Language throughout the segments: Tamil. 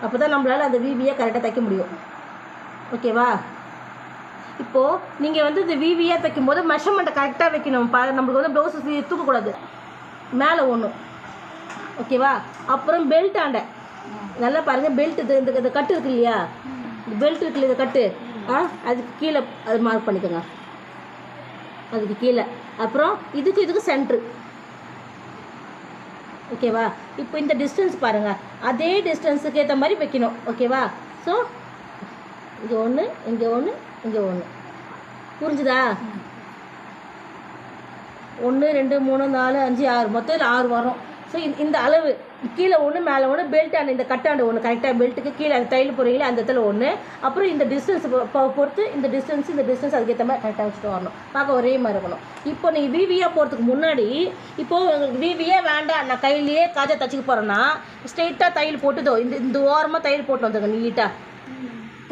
அப்போ தான் நம்மளால் அந்த விவியை கரெக்டாக தைக்க முடியும். ஓகேவா? இப்போது நீங்கள் வந்து இந்த விவியாக தைக்கும் போது மெஷர்மெண்ட்டை கரெக்டாக வைக்கணும். நம்மளுக்கு வந்து ப்ளவுஸு தூக்கக்கூடாது. மேலே ஒன்று. ஓகேவா? அப்புறம் பெல்ட் ஆண்டை நல்லா பாருங்கள். பெல்ட் இந்த கட்டு இருக்கு இல்லையா, பெல்ட் இருக்குல்ல, இந்த கட்டு அதுக்கு கீழே அது மார்க் பண்ணிக்கோங்க. அதுக்கு கீழே. அப்புறம் இதுக்கு சென்ட்ரு. ஓகேவா? இப்போ இந்த டிஸ்டன்ஸ் பாருங்கள், அதே டிஸ்டன்ஸுக்கு ஏற்ற மாதிரி வைக்கணும். ஓகேவா? ஸோ இங்கே ஒன்று, இங்கே ஒன்று, இங்கே ஒன்று. புரிஞ்சுதா? 1 2 3 4 5 6 மொத்தம் 6 வரும். ஸோ இந்த அளவு கீழே ஒன்று, மேலே ஒன்று, பெல்ட் ஆண்டு இந்த கட்டாண்டு ஒன்று கரெக்டாக பெல்ட்டுக்கு கீழே அந்த தையல் போகிறீங்களே அந்த இடத்துல ஒன்று. அப்புறம் இந்த டிஸ்டன்ஸ் பொறுத்து இந்த டிஸ்டன்ஸ் அதுக்கேற்ற மாதிரி கரெக்டாக வச்சுட்டு வரணும். பார்க்க ஒரே மாதிரி இருக்கணும். இப்போ நீங்கள் விவியாக போகிறதுக்கு முன்னாடி, இப்போது உங்களுக்கு விவியே வேண்டாம், நான் கையிலேயே காஜா தச்சுக்க போகிறேன்னா ஸ்ட்ரெயிட்டாக தையல் போட்டுதோ இந்த ஓரமாக தையல் போட்டு வந்துருங்க நீட்டாக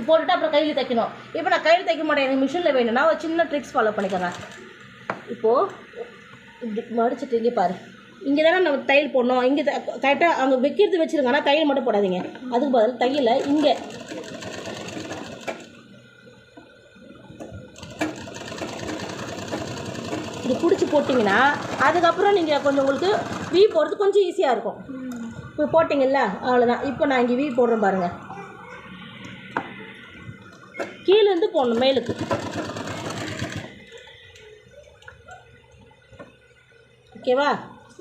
போட்டுட்டு அப்புறம் கையில் தைக்கணும். இப்போ நான் கையில் தைக்க மாட்டேன், எனக்கு மிஷினில் வேணும்னா ஒரு சின்ன ட்ரிக்ஸ் ஃபாலோ பண்ணிக்கிறேன். இப்போது இப்படி மடிச்சுட்டு இங்கே பாரு, இங்கே தானே நம்ம தையல் போடணும். இங்கே கரெக்டாக அங்கே வைக்கிறது வச்சுருங்க, ஆனால் தையல் மட்டும் போடாதீங்க. அதுக்கு பதில் தையலை இங்கே இது பிடிச்சி போட்டிங்கன்னா அதுக்கப்புறம் நீங்கள் கொஞ்சம் உங்களுக்கு வீ போடுறது கொஞ்சம் ஈஸியாக இருக்கும். இப்போ போட்டிங்கல்ல, அவ்வளோதான். இப்போ நான் இங்கே வீ போடுறேன் பாருங்கள். கீழேருந்து போடணும் மேலுக்கு. ஓகேவா?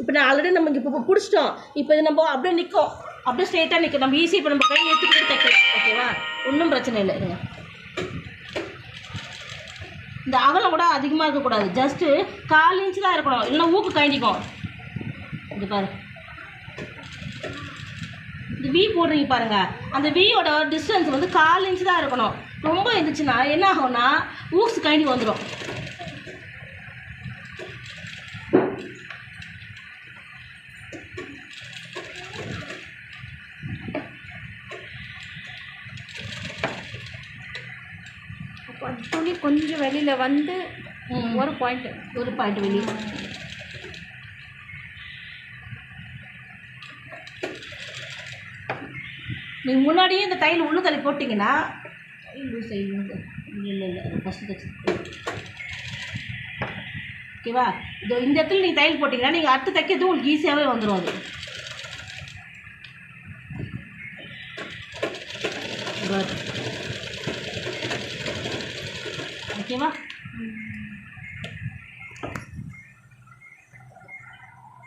இப்போ நான் ஆல்ரெடி நம்ம இங்கே இப்போ பிடிச்சிட்டோம். இப்போ இது நம்ம அப்படியே நிற்கும், அப்படியே ஸ்ட்ரெயிட்டாக நிற்கும். நம்ம ஈஸி இப்போ நம்ம கை எடுத்துக்கிட்டு தைக்கலாம். ஓகேவா? ஒன்றும் பிரச்சனை இல்லை. இருங்க, இந்த அகலம் கூட அதிகமாக இருக்கக்கூடாது, ஜஸ்ட்டு 1/4 இன்ச்சு தான் இருக்கணும், இல்லைன்னா ஊக்கு கழண்டிக்கும். இது பாரு, இந்த வீ போடுறீங்க பாருங்கள், அந்த வீயோட டிஸ்டன்ஸ் வந்து 1/4 இன்ச்சு தான் இருக்கணும். ரொம்ப இருந்துச்சுன்னா என்ன ஆகும்னா ஊக்ஸ் கழண்டி வந்துடும். துணி கொஞ்சம் வெளியில் வந்து ஒரு பாயிண்ட் வெளியே. நீங்கள் முன்னாடியே இந்த தையல் உள்ளு தள்ளி போட்டிங்கன்னா லூஸ் இல்லை அது ஃபஸ்ட்டு தைச்சு. ஓகேவா? இது இந்த இடத்துல நீங்கள் தையல் போட்டிங்கன்னா நீங்கள் அடுத்து தைக்கிறது உங்களுக்கு ஈஸியாகவே வந்துடும். அது ஓகேவா?